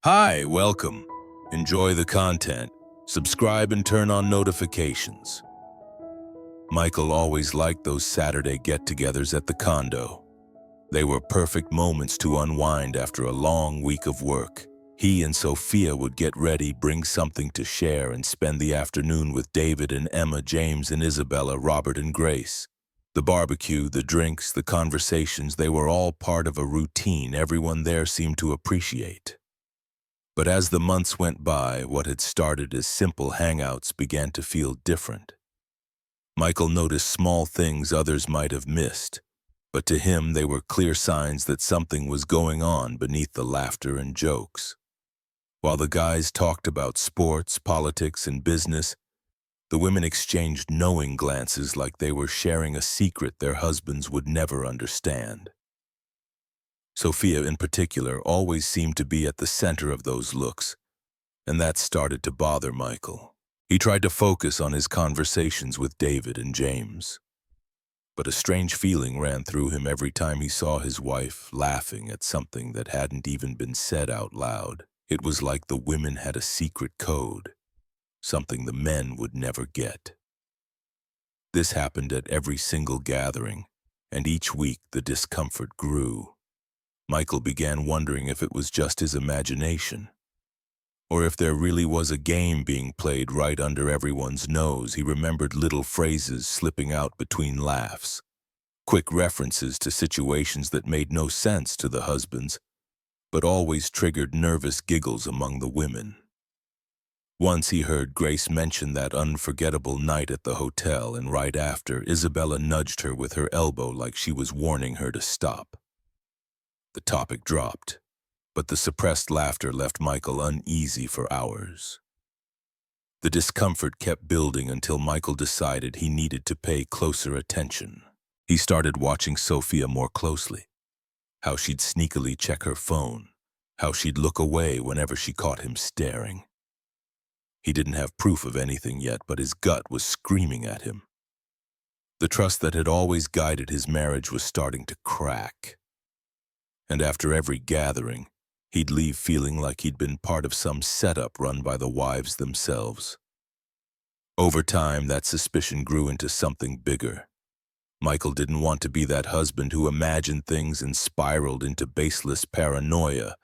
Hi, welcome. Enjoy the content. Subscribe and turn on notifications. Michael always liked those Saturday get-togethers at the condo. They were perfect moments to unwind after a long week of work. He and Sophia would get ready, bring something to share, and spend the afternoon with David and Emma, James and Isabella, Robert and Grace. The barbecue, the drinks, the conversations, they were all part of a routine everyone there seemed to appreciate. But as the months went by, what had started as simple hangouts began to feel different. Michael noticed small things others might have missed, but to him they were clear signs that something was going on beneath the laughter and jokes. While the guys talked about sports, politics, and business, the women exchanged knowing glances like they were sharing a secret their husbands would never understand. Sophia, in particular, always seemed to be at the center of those looks, and that started to bother Michael. He tried to focus on his conversations with David and James, but a strange feeling ran through him every time he saw his wife laughing at something that hadn't even been said out loud. It was like the women had a secret code, something the men would never get. This happened at every single gathering, and each week the discomfort grew. Michael began wondering if it was just his imagination, or if there really was a game being played right under everyone's nose. He remembered little phrases slipping out between laughs, quick references to situations that made no sense to the husbands, but always triggered nervous giggles among the women. Once he heard Grace mention that unforgettable night at the hotel, and right after, Isabella nudged her with her elbow like she was warning her to stop. The topic dropped, but the suppressed laughter left Michael uneasy for hours. The discomfort kept building until Michael decided he needed to pay closer attention. He started watching Sophia more closely, how she'd sneakily check her phone, how she'd look away whenever she caught him staring. He didn't have proof of anything yet, but his gut was screaming at him. The trust that had always guided his marriage was starting to crack. And after every gathering, he'd leave feeling like he'd been part of some setup run by the wives themselves. Over time, that suspicion grew into something bigger. Michael didn't want to be that husband who imagined things and spiraled into baseless paranoia,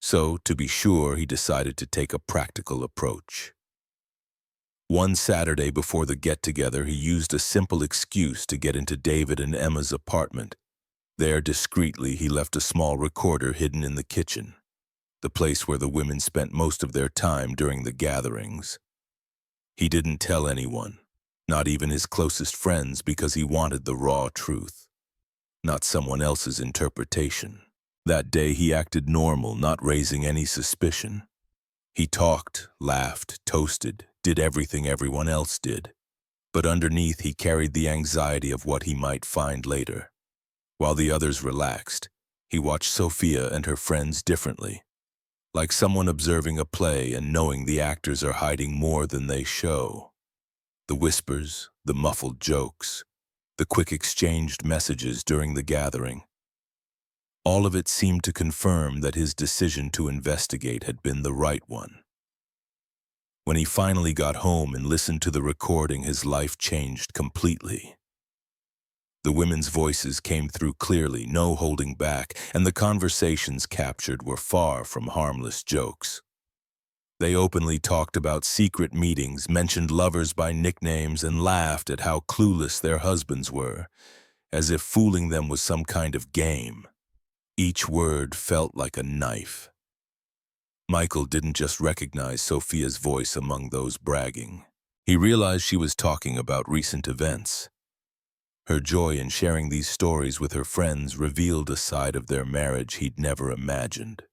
so, to be sure, he decided to take a practical approach. One Saturday before the get-together, he used a simple excuse to get into David and Emma's apartment. There, discreetly, he left a small recorder hidden in the kitchen, the place where the women spent most of their time during the gatherings. He didn't tell anyone, not even his closest friends, because he wanted the raw truth, not someone else's interpretation. That day he acted normal, not raising any suspicion. He talked, laughed, toasted, did everything everyone else did. But underneath he carried the anxiety of what he might find later. While the others relaxed, he watched Sophia and her friends differently, like someone observing a play and knowing the actors are hiding more than they show. The whispers, the muffled jokes, the quick exchanged messages during the gathering. All of it seemed to confirm that his decision to investigate had been the right one. When he finally got home and listened to the recording, his life changed completely. The women's voices came through clearly, no holding back, and the conversations captured were far from harmless jokes. They openly talked about secret meetings, mentioned lovers by nicknames, and laughed at how clueless their husbands were, as if fooling them was some kind of game. Each word felt like a knife. Michael didn't just recognize Sophia's voice among those bragging. He realized she was talking about recent events. Her joy in sharing these stories with her friends revealed a side of their marriage he'd never imagined.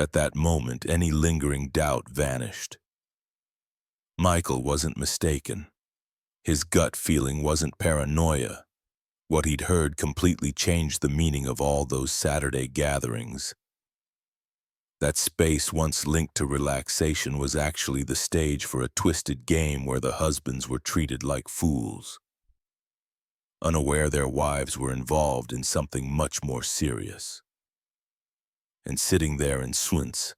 At that moment, any lingering doubt vanished. Michael wasn't mistaken. His gut feeling wasn't paranoia. What he'd heard completely changed the meaning of all those Saturday gatherings. That space once linked to relaxation was actually the stage for a twisted game where the husbands were treated like fools, unaware their wives were involved in something much more serious. and sitting there in swoons,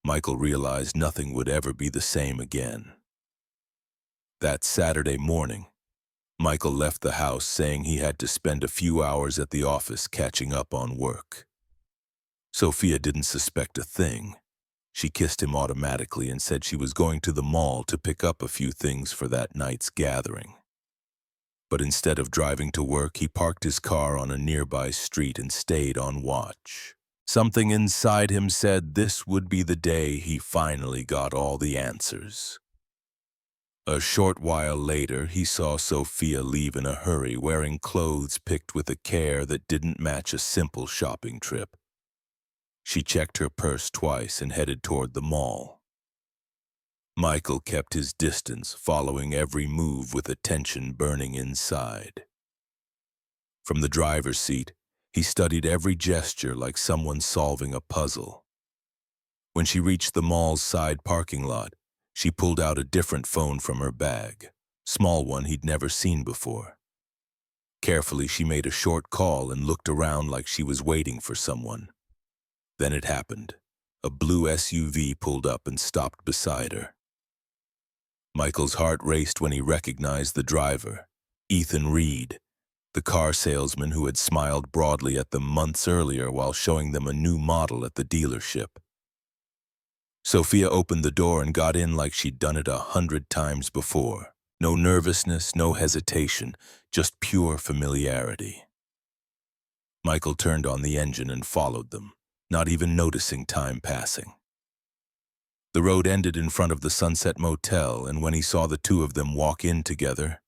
Michael realized nothing would ever be the same again. That Saturday morning, Michael left the house saying he had to spend a few hours at the office catching up on work. Sophia didn't suspect a thing. She kissed him automatically and said she was going to the mall to pick up a few things for that night's gathering. But instead of driving to work, he parked his car on a nearby street and stayed on watch. Something inside him said this would be the day he finally got all the answers. A short while later, he saw Sophia leave in a hurry, wearing clothes picked with a care that didn't match a simple shopping trip. She checked her purse twice and headed toward the mall. Michael kept his distance, following every move with attention burning inside. From the driver's seat, he studied every gesture like someone solving a puzzle. When she reached the mall's side parking lot, she pulled out a different phone from her bag, small one he'd never seen before. Carefully, she made a short call and looked around like she was waiting for someone. Then it happened. A blue SUV pulled up and stopped beside her. Michael's heart raced when he recognized the driver, Ethan Reed, the car salesman who had smiled broadly at them months earlier while showing them a new model at the dealership. Sophia opened the door and got in like she'd done it 100 times before. No nervousness, no hesitation, just pure familiarity. Michael turned on the engine and followed them, not even noticing time passing. The road ended in front of the Sunset Motel, and when he saw the two of them walk in together,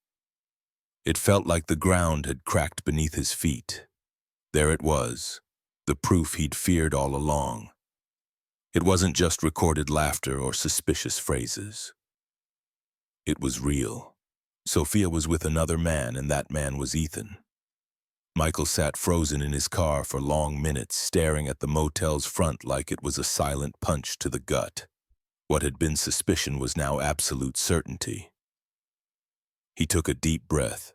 it felt like the ground had cracked beneath his feet. There it was, the proof he'd feared all along. It wasn't just recorded laughter or suspicious phrases. It was real. Sophia was with another man, and that man was Ethan. Michael sat frozen in his car for long minutes, staring at the motel's front like it was a silent punch to the gut. What had been suspicion was now absolute certainty. He took a deep breath,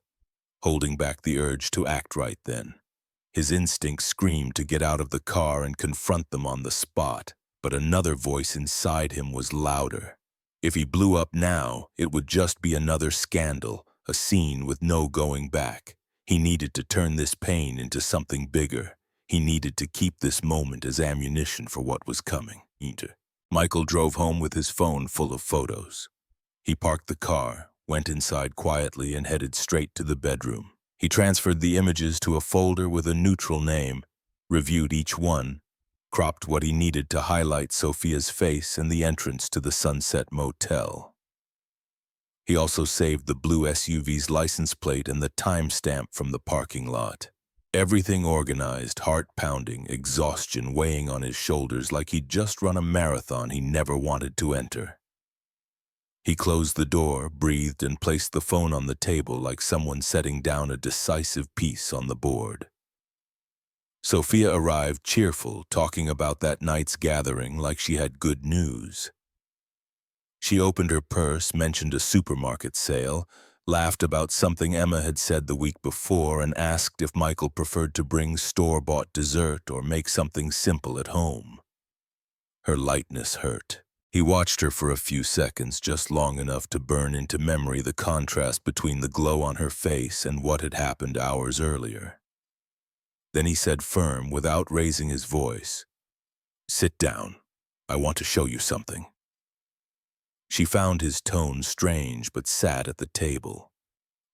holding back the urge to act right then. His instinct screamed to get out of the car and confront them on the spot, but another voice inside him was louder. If he blew up now, it would just be another scandal, a scene with no going back. He needed to turn this pain into something bigger. He needed to keep this moment as ammunition for what was coming. Michael drove home with his phone full of photos. He parked the car, went inside quietly, and headed straight to the bedroom. He transferred the images to a folder with a neutral name, reviewed each one, cropped what he needed to highlight Sophia's face and the entrance to the Sunset Motel. He also saved the blue SUV's license plate and the timestamp from the parking lot. Everything organized, heart pounding, exhaustion weighing on his shoulders like he'd just run a marathon he never wanted to enter. He closed the door, breathed, and placed the phone on the table like someone setting down a decisive piece on the board. Sophia arrived cheerful, talking about that night's gathering like she had good news. She opened her purse, mentioned a supermarket sale, laughed about something Emma had said the week before, and asked if Michael preferred to bring store-bought dessert or make something simple at home. Her lightness hurt. He watched her for a few seconds, just long enough to burn into memory the contrast between the glow on her face and what had happened hours earlier. Then he said firm, without raising his voice, "Sit down. I want to show you something." She found his tone strange, but sat at the table.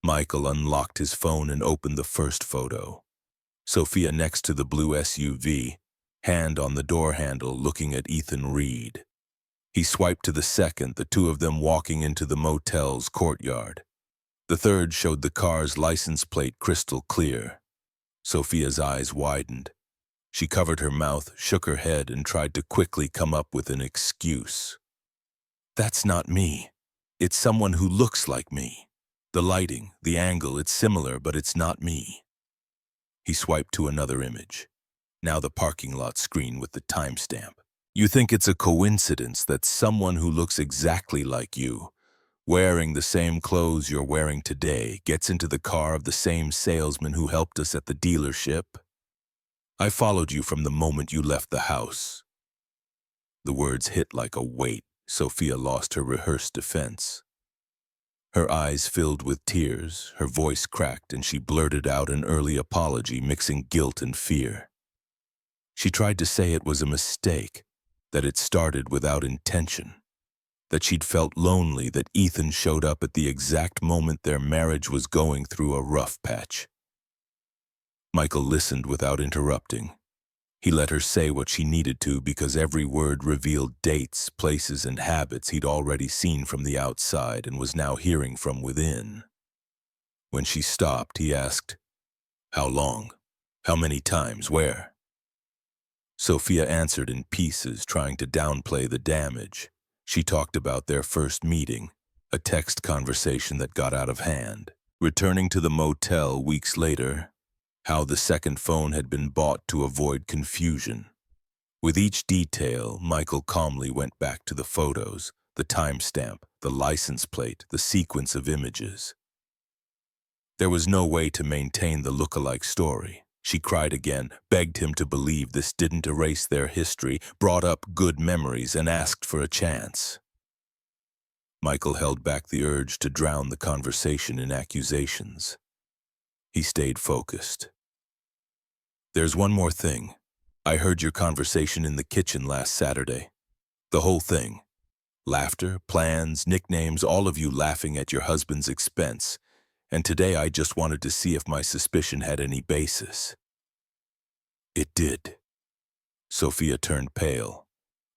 Michael unlocked his phone and opened the first photo. Sophia next to the blue SUV, hand on the door handle, looking at Ethan Reed. He swiped to the second, the two of them walking into the motel's courtyard. The third showed the car's license plate crystal clear. Sophia's eyes widened. She covered her mouth, shook her head, and tried to quickly come up with an excuse. "That's not me. It's someone who looks like me. The lighting, the angle, it's similar, but it's not me." He swiped to another image. Now the parking lot screen with the timestamp. "You think it's a coincidence that someone who looks exactly like you, wearing the same clothes you're wearing today, gets into the car of the same salesman who helped us at the dealership? I followed you from the moment you left the house. The words hit like a weight. Sophia lost her rehearsed defense. Her eyes filled with tears, her voice cracked, and she blurted out an early apology mixing guilt and fear. She tried to say it was a mistake, that it started without intention, that she'd felt lonely, that Ethan showed up at the exact moment their marriage was going through a rough patch. Michael listened without interrupting. He let her say what she needed to because every word revealed dates, places, and habits he'd already seen from the outside and was now hearing from within. When she stopped, he asked, "How long? How many times? Where?" Sophia answered in pieces, trying to downplay the damage. She talked about their first meeting, a text conversation that got out of hand, returning to the motel weeks later, how the second phone had been bought to avoid confusion. With each detail, Michael calmly went back to the photos, the timestamp, the license plate, the sequence of images. There was no way to maintain the look-alike story. She cried again, begged him to believe this didn't erase their history, brought up good memories, and asked for a chance. Michael held back the urge to drown the conversation in accusations. He stayed focused. "There's one more thing. I heard your conversation in the kitchen last Saturday. The whole thing. Laughter, plans, nicknames, all of you laughing at your husband's expense. And today I just wanted to see if my suspicion had any basis." It did. Sophia turned pale.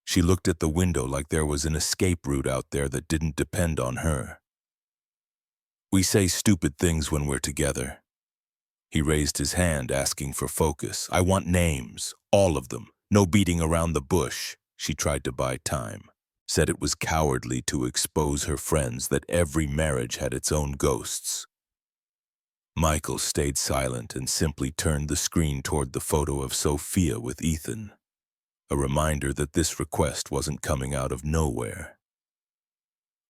She looked at the window like there was an escape route out there that didn't depend on her. "We say stupid things when we're together." He raised his hand, asking for focus. "I want names, all of them. No beating around the bush." She tried to buy time. Said it was cowardly to expose her friends, that every marriage had its own ghosts. Michael stayed silent and simply turned the screen toward the photo of Sophia with Ethan, a reminder that this request wasn't coming out of nowhere.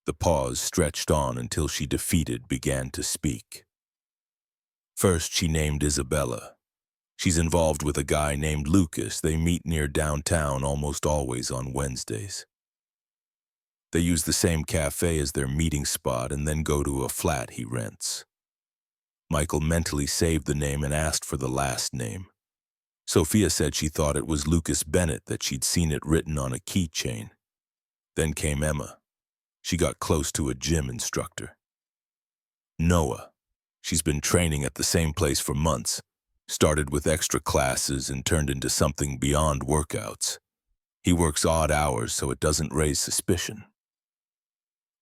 The pause stretched on until she, defeated, began to speak. First, she named Isabella. She's involved with a guy named Lucas. They meet near downtown almost always on Wednesdays. They use the same cafe as their meeting spot and then go to a flat he rents. Michael mentally saved the name and asked for the last name. Sophia said she thought it was Lucas Bennett, that she'd seen it written on a keychain. Then came Emma. She got close to a gym instructor. Noah. She's been training at the same place for months. Started with extra classes and turned into something beyond workouts. He works odd hours so it doesn't raise suspicion.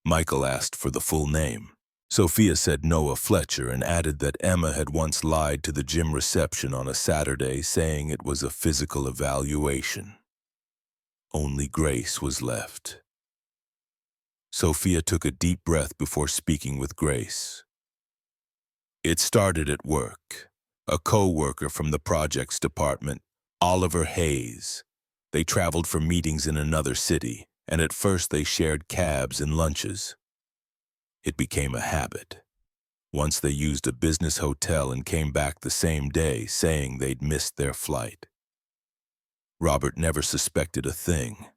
Michael asked for the full name. Sophia said Noah Fletcher and added that Emma had once lied to the gym reception on a Saturday, saying it was a physical evaluation. Only Grace was left. Sophia took a deep breath before speaking with Grace. "It started at work. A co-worker from the projects department, Oliver Hayes. They traveled for meetings in another city, and at first they shared cabs and lunches. It became a habit. Once they used a business hotel and came back the same day, saying they'd missed their flight. Robert never suspected a thing.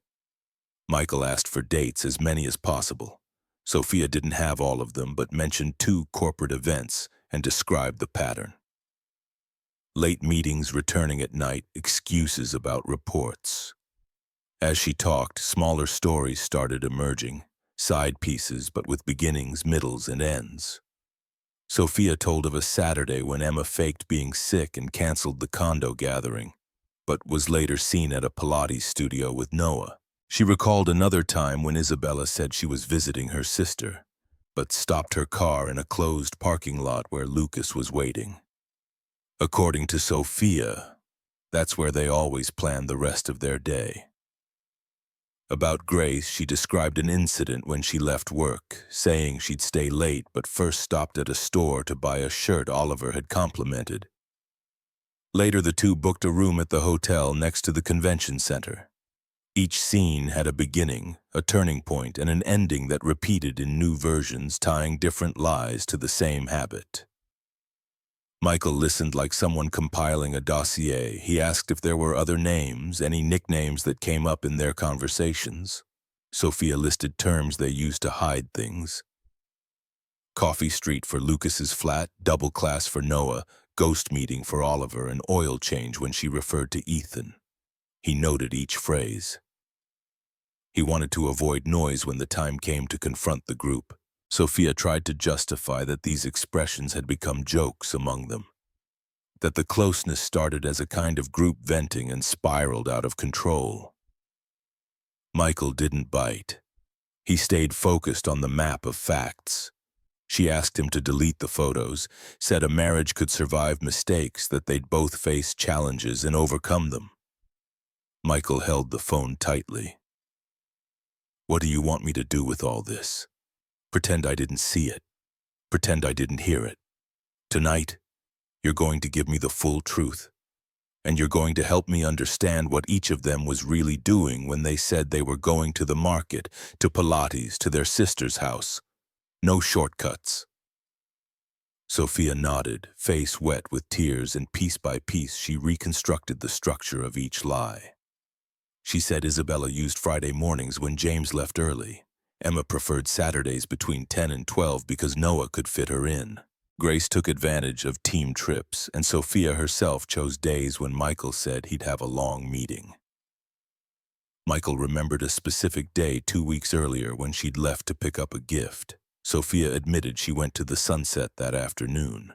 Michael asked for dates, as many as possible. Sophia didn't have all of them, but mentioned 2 corporate events and described the pattern. Late meetings, returning at night, excuses about reports. As she talked, smaller stories started emerging, side pieces but with beginnings, middles, and ends. Sophia told of a Saturday when Emma faked being sick and canceled the condo gathering, but was later seen at a Pilates studio with Noah. She recalled another time when Isabella said she was visiting her sister, but stopped her car in a closed parking lot where Lucas was waiting. According to Sophia, that's where they always planned the rest of their day. About Grace, she described an incident when she left work, saying she'd stay late but first stopped at a store to buy a shirt Oliver had complimented. Later, the two booked a room at the hotel next to the convention center. Each scene had a beginning, a turning point, and an ending that repeated in new versions, tying different lies to the same habit. Michael listened like someone compiling a dossier. He asked if there were other names, any nicknames that came up in their conversations. Sophia listed terms they used to hide things. Coffee Street for Lucas's flat, double class for Noah, ghost meeting for Oliver, and oil change when she referred to Ethan. He noted each phrase. He wanted to avoid noise when the time came to confront the group. Sophia tried to justify that these expressions had become jokes among them, that the closeness started as a kind of group venting and spiraled out of control. Michael didn't bite. He stayed focused on the map of facts. She asked him to delete the photos, said a marriage could survive mistakes, that they'd both face challenges and overcome them. Michael held the phone tightly. "What do you want me to do with all this? Pretend I didn't see it. Pretend I didn't hear it. Tonight, you're going to give me the full truth. And you're going to help me understand what each of them was really doing when they said they were going to the market, to Pilates, to their sister's house. No shortcuts." Sophia nodded, face wet with tears, and piece by piece she reconstructed the structure of each lie. She said Isabella used Friday mornings when James left early. Emma preferred Saturdays between 10 and 12 because Noah could fit her in. Grace took advantage of team trips, and Sophia herself chose days when Michael said he'd have a long meeting. Michael remembered a specific day 2 weeks earlier when she'd left to pick up a gift. Sophia admitted she went to the Sunset that afternoon.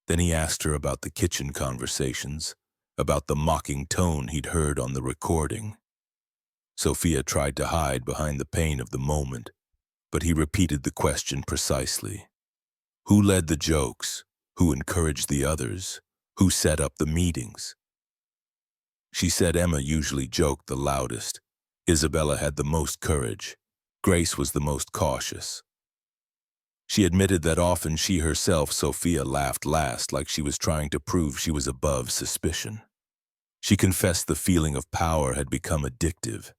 Then he asked her about the kitchen conversations, about the mocking tone he'd heard on the recording. Sophia tried to hide behind the pain of the moment, but he repeated the question precisely. Who led the jokes? Who encouraged the others? Who set up the meetings? She said Emma usually joked the loudest. Isabella had the most courage. Grace was the most cautious. She admitted that often she herself, Sophia, laughed last, like she was trying to prove she was above suspicion. She confessed the feeling of power had become addictive.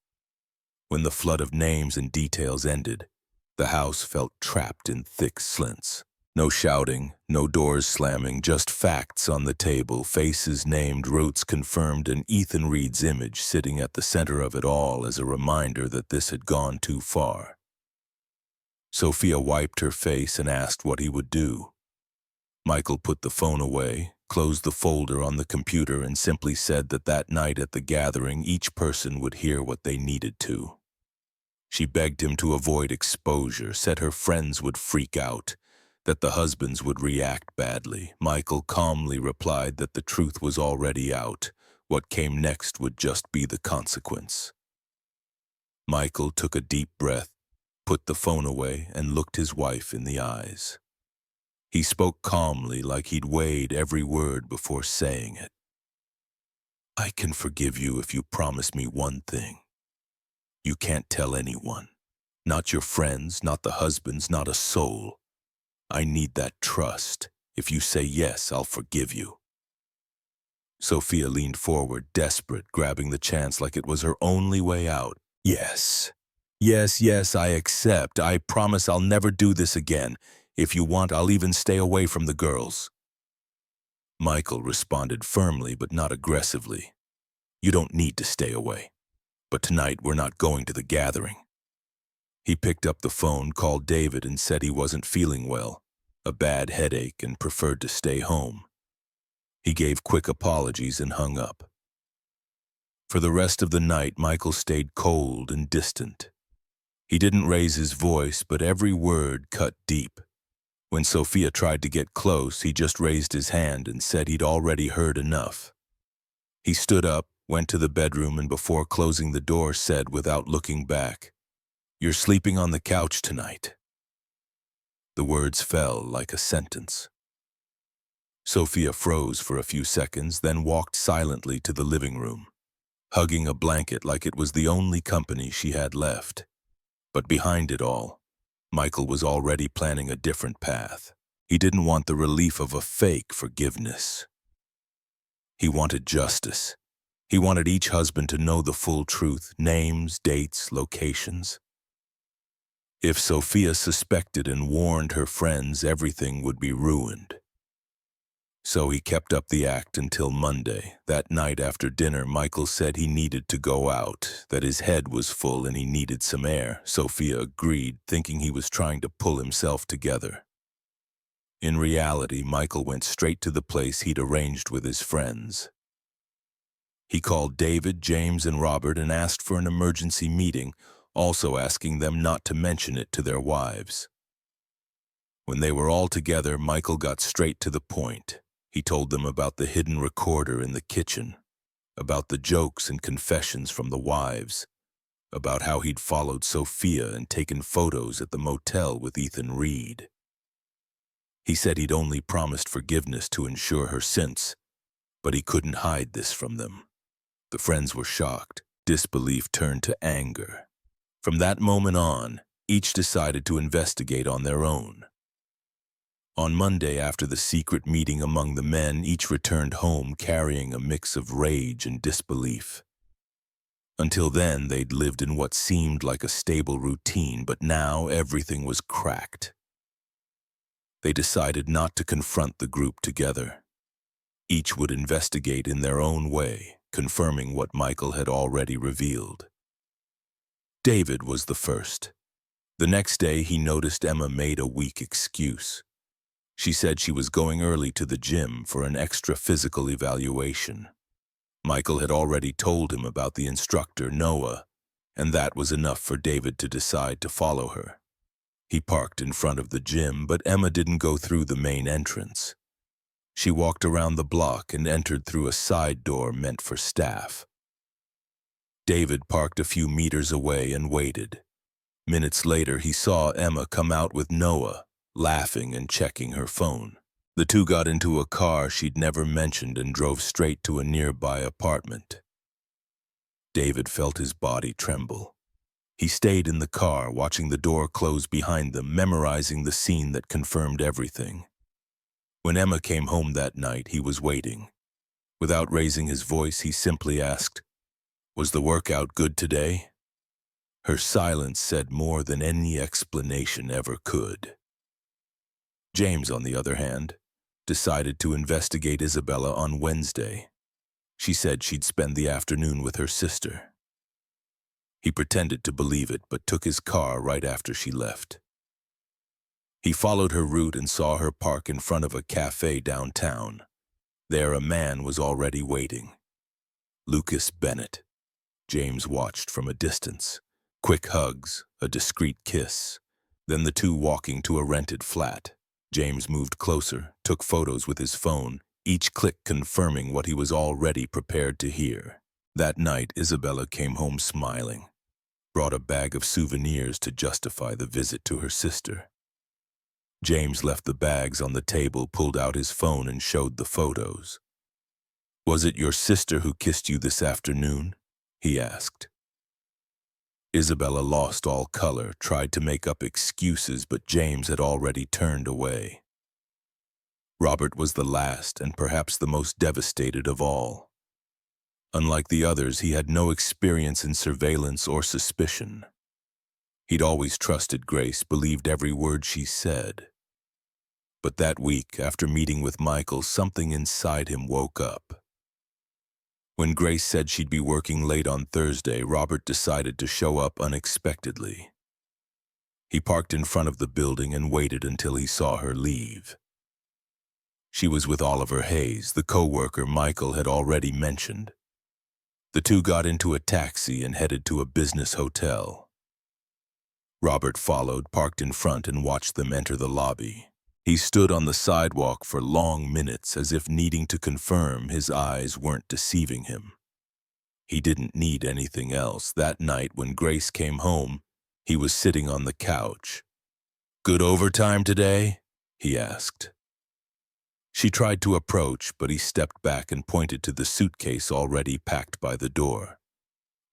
When the flood of names and details ended, the house felt trapped in thick slants. No shouting, no doors slamming, just facts on the table, faces named, routes confirmed, and Ethan Reed's image sitting at the center of it all as a reminder that this had gone too far. Sophia wiped her face and asked what he would do. Michael put the phone away, closed the folder on the computer, and simply said that that night at the gathering each person would hear what they needed to. She begged him to avoid exposure, said her friends would freak out, that the husbands would react badly. Michael calmly replied that the truth was already out. What came next would just be the consequence. Michael took a deep breath, put the phone away, and looked his wife in the eyes. He spoke calmly, like he'd weighed every word before saying it. "I can forgive you if you promise me one thing. You can't tell anyone. Not your friends, not the husbands, not a soul. I need that trust. If you say yes, I'll forgive you." Sophia leaned forward, desperate, grabbing the chance like it was her only way out. "Yes. Yes, I accept. I promise I'll never do this again. If you want, I'll even stay away from the girls." Michael responded firmly but not aggressively. "You don't need to stay away. But tonight we're not going to the gathering." He picked up the phone, called David, and said he wasn't feeling well, a bad headache, and preferred to stay home. He gave quick apologies and hung up. For the rest of the night, Michael stayed cold and distant. He didn't raise his voice, but every word cut deep. When Sophia tried to get close, he just raised his hand and said he'd already heard enough. He stood up, went to the bedroom, and before closing the door said without looking back, "You're sleeping on the couch tonight." The words fell like a sentence. Sophia froze for a few seconds, then walked silently to the living room, hugging a blanket like it was the only company she had left. But behind it all, Michael was already planning a different path. He didn't want the relief of a fake forgiveness. He wanted justice. He wanted each husband to know the full truth, names, dates, locations. If Sophia suspected and warned her friends, everything would be ruined. So he kept up the act until Monday. That night after dinner, Michael said he needed to go out, that his head was full and he needed some air. Sophia agreed, thinking he was trying to pull himself together. In reality, Michael went straight to the place he'd arranged with his friends. He called David, James, and Robert and asked for an emergency meeting, also asking them not to mention it to their wives. When they were all together, Michael got straight to the point. He told them about the hidden recorder in the kitchen, about the jokes and confessions from the wives, about how he'd followed Sophia and taken photos at the motel with Ethan Reed. He said he'd only promised forgiveness to ensure her since, but he couldn't hide this from them. The friends were shocked. Disbelief turned to anger. From that moment on, each decided to investigate on their own. On Monday, after the secret meeting among the men, each returned home carrying a mix of rage and disbelief. Until then, they'd lived in what seemed like a stable routine, but now everything was cracked. They decided not to confront the group together. Each would investigate in their own way, confirming what Michael had already revealed. David was the first. The next day, he noticed Emma made a weak excuse. She said she was going early to the gym for an extra physical evaluation. Michael had already told him about the instructor, Noah, and that was enough for David to decide to follow her. He parked in front of the gym, but Emma didn't go through the main entrance. She walked around the block and entered through a side door meant for staff. David parked a few meters away and waited. Minutes later, he saw Emma come out with Noah, laughing and checking her phone. The two got into a car she'd never mentioned and drove straight to a nearby apartment. David felt his body tremble. He stayed in the car, watching the door close behind them, memorizing the scene that confirmed everything. When Emma came home that night, he was waiting. Without raising his voice, he simply asked, "Was the workout good today?" Her silence said more than any explanation ever could. James, on the other hand, decided to investigate Isabella on Wednesday. She said she'd spend the afternoon with her sister. He pretended to believe it, but took his car right after she left. He followed her route and saw her park in front of a cafe downtown. There a man was already waiting. Lucas Bennett. James watched from a distance. Quick hugs, a discreet kiss, then the two walking to a rented flat. James moved closer, took photos with his phone, each click confirming what he was already prepared to hear. That night, Isabella came home smiling, brought a bag of souvenirs to justify the visit to her sister. James left the bags on the table, pulled out his phone, and showed the photos. "Was it your sister who kissed you this afternoon?" he asked. Isabella lost all color, tried to make up excuses, but James had already turned away. Robert was the last and perhaps the most devastated of all. Unlike the others, he had no experience in surveillance or suspicion. He'd always trusted Grace, believed every word she said. But that week, after meeting with Michael, something inside him woke up. When Grace said she'd be working late on Thursday, Robert decided to show up unexpectedly. He parked in front of the building and waited until he saw her leave. She was with Oliver Hayes, the co-worker Michael had already mentioned. The two got into a taxi and headed to a business hotel. Robert followed, parked in front, and watched them enter the lobby. He stood on the sidewalk for long minutes, as if needing to confirm his eyes weren't deceiving him. He didn't need anything else. That night, when Grace came home, he was sitting on the couch. "Good overtime today?" he asked. She tried to approach, but he stepped back and pointed to the suitcase already packed by the door.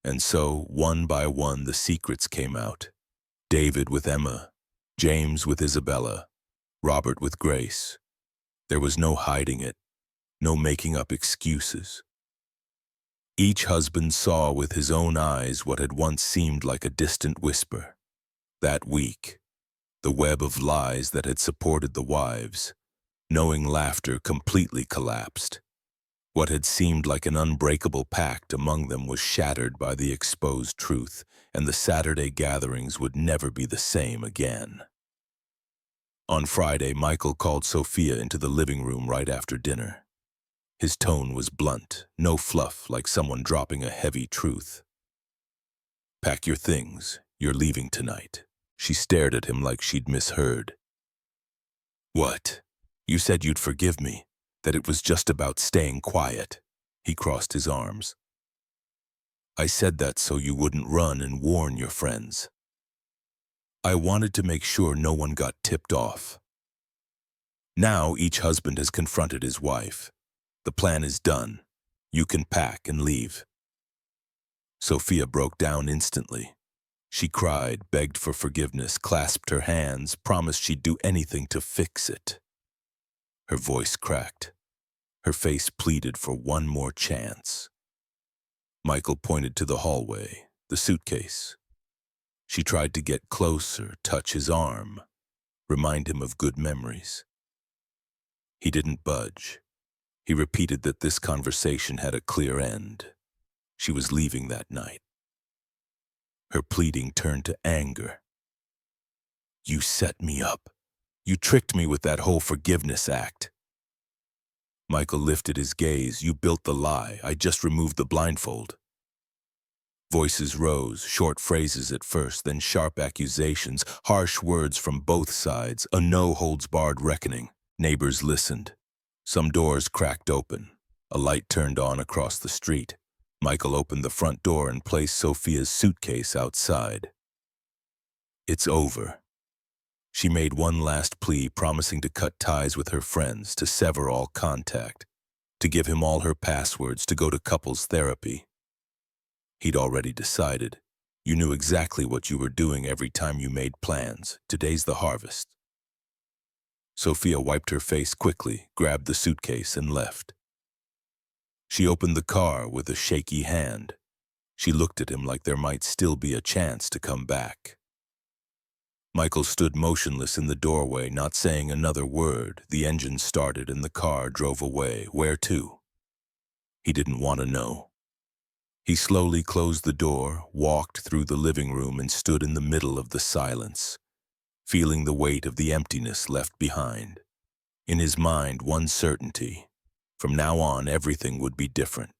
And so, one by one, the secrets came out. David with Emma, James with Isabella, Robert with Grace. There was no hiding it, no making up excuses. Each husband saw with his own eyes what had once seemed like a distant whisper. That week, the web of lies that had supported the wives knowing laughter completely collapsed. What had seemed like an unbreakable pact among them was shattered by the exposed truth, and the Saturday gatherings would never be the same again. On Friday, Michael called Sophia into the living room right after dinner. His tone was blunt, no fluff, like someone dropping a heavy truth. "Pack your things. You're leaving tonight." She stared at him like she'd misheard. "What? You said you'd forgive me, that it was just about staying quiet." He crossed his arms. "I said that so you wouldn't run and warn your friends. I wanted to make sure no one got tipped off. Now each husband has confronted his wife. The plan is done. You can pack and leave." Sophia broke down instantly. She cried, begged for forgiveness, clasped her hands, promised she'd do anything to fix it. Her voice cracked. Her face pleaded for one more chance. Michael pointed to the hallway, the suitcase. She tried to get closer, touch his arm, remind him of good memories. He didn't budge. He repeated that this conversation had a clear end. She was leaving that night. Her pleading turned to anger. "You set me up. You tricked me with that whole forgiveness act." Michael lifted his gaze. "You built the lie. I just removed the blindfold." Voices rose, short phrases at first, then sharp accusations, harsh words from both sides, a no-holds-barred reckoning. Neighbors listened. Some doors cracked open. A light turned on across the street. Michael opened the front door and placed Sophia's suitcase outside. "It's over." She made one last plea, promising to cut ties with her friends, to sever all contact, to give him all her passwords, to go to couples therapy. He'd already decided. "You knew exactly what you were doing every time you made plans. Today's the harvest." Sophia wiped her face quickly, grabbed the suitcase, and left. She opened the car with a shaky hand. She looked at him like there might still be a chance to come back. Michael stood motionless in the doorway, not saying another word. The engine started and the car drove away. Where to? He didn't want to know. He slowly closed the door, walked through the living room, and stood in the middle of the silence, feeling the weight of the emptiness left behind. In his mind, one certainty. From now on, everything would be different.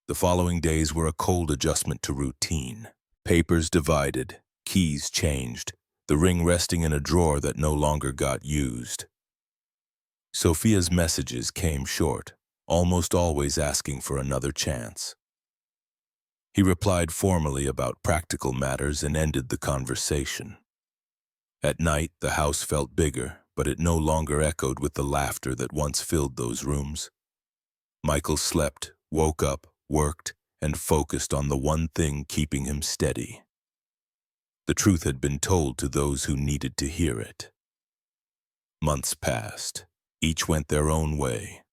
The following days were a cold adjustment to routine. Papers divided, keys changed, the ring resting in a drawer that no longer got used. Sophia's messages came short, almost always asking for another chance. He replied formally about practical matters and ended the conversation. At night, the house felt bigger, but it no longer echoed with the laughter that once filled those rooms. Michael slept, woke up, worked, and focused on the one thing keeping him steady. The truth had been told to those who needed to hear it. Months passed. Each went their own way.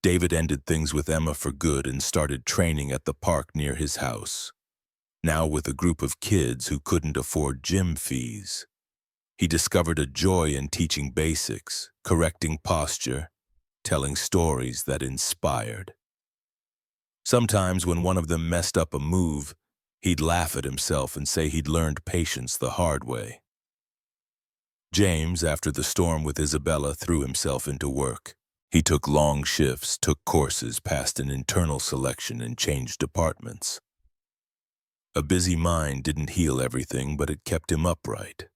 David ended things with Emma for good and started training at the park near his house. Now with a group of kids who couldn't afford gym fees. He discovered a joy in teaching basics, correcting posture, telling stories that inspired. Sometimes when one of them messed up a move, he'd laugh at himself and say he'd learned patience the hard way. James, after the storm with Isabella, threw himself into work. He took long shifts, took courses, passed an internal selection, and changed departments. A busy mind didn't heal everything, but it kept him upright.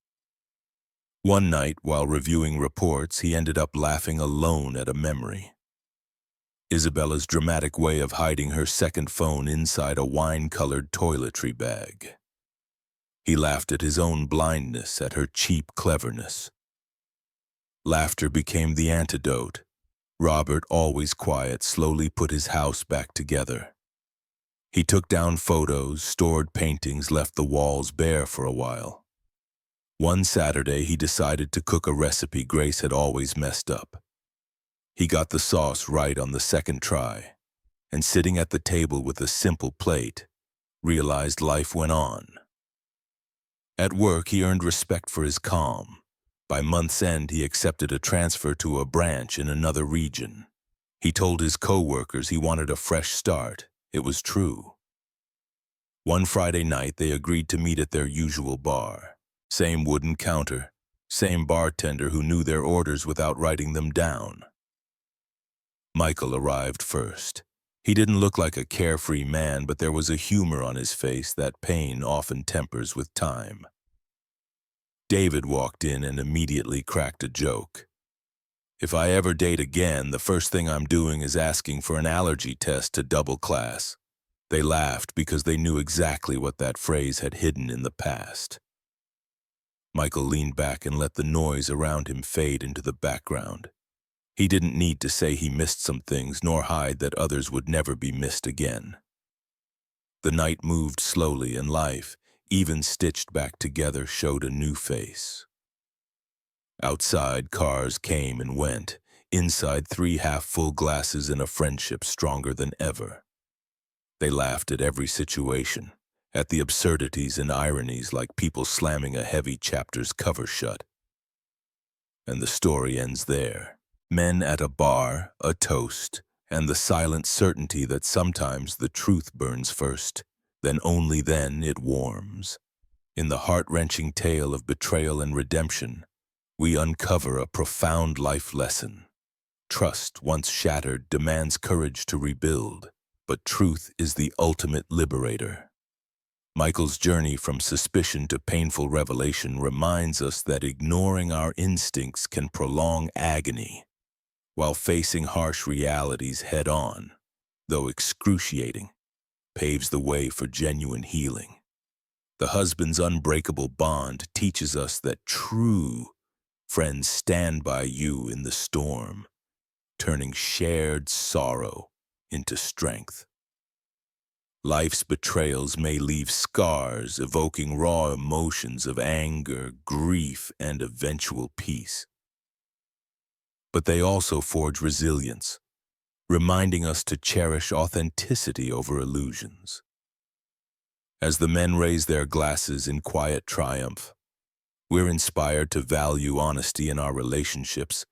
One night, while reviewing reports, he ended up laughing alone at a memory. Isabella's dramatic way of hiding her second phone inside a wine-colored toiletry bag. He laughed at his own blindness, at her cheap cleverness. Laughter became the antidote. Robert, always quiet, slowly put his house back together. He took down photos, stored paintings, left the walls bare for a while. One Saturday, he decided to cook a recipe Grace had always messed up. He got the sauce right on the second try, and sitting at the table with a simple plate, realized life went on. At work, he earned respect for his calm. By month's end, he accepted a transfer to a branch in another region. He told his co-workers he wanted a fresh start. It was true. One Friday night, they agreed to meet at their usual bar. Same wooden counter, same bartender who knew their orders without writing them down. Michael arrived first. He didn't look like a carefree man, but there was a humor on his face that pain often tempers with time. David walked in and immediately cracked a joke. "If I ever date again, the first thing I'm doing is asking for an allergy test to double class." They laughed because they knew exactly what that phrase had hidden in the past. Michael leaned back and let the noise around him fade into the background. He didn't need to say he missed some things, nor hide that others would never be missed again. The night moved slowly, and life, even stitched back together, showed a new face. Outside, cars came and went. Inside, 3 half-full glasses and a friendship stronger than ever. They laughed at every situation, at the absurdities and ironies, like people slamming a heavy chapter's cover shut. And the story ends there. Men at a bar, a toast, and the silent certainty that sometimes the truth burns first, then only then it warms. In the heart-wrenching tale of betrayal and redemption, we uncover a profound life lesson. Trust, once shattered, demands courage to rebuild, but truth is the ultimate liberator. Michael's journey from suspicion to painful revelation reminds us that ignoring our instincts can prolong agony, while facing harsh realities head-on, though excruciating, paves the way for genuine healing. The husband's unbreakable bond teaches us that true friends stand by you in the storm, turning shared sorrow into strength. Life's betrayals may leave scars, evoking raw emotions of anger, grief, and eventual peace. But they also forge resilience, reminding us to cherish authenticity over illusions. As the men raise their glasses in quiet triumph, we're inspired to value honesty in our relationships,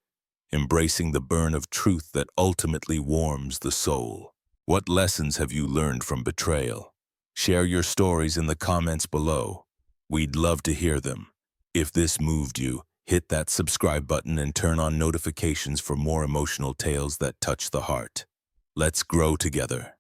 embracing the burn of truth that ultimately warms the soul. What lessons have you learned from betrayal? Share your stories in the comments below. We'd love to hear them. If this moved you, hit that subscribe button and turn on notifications for more emotional tales that touch the heart. Let's grow together.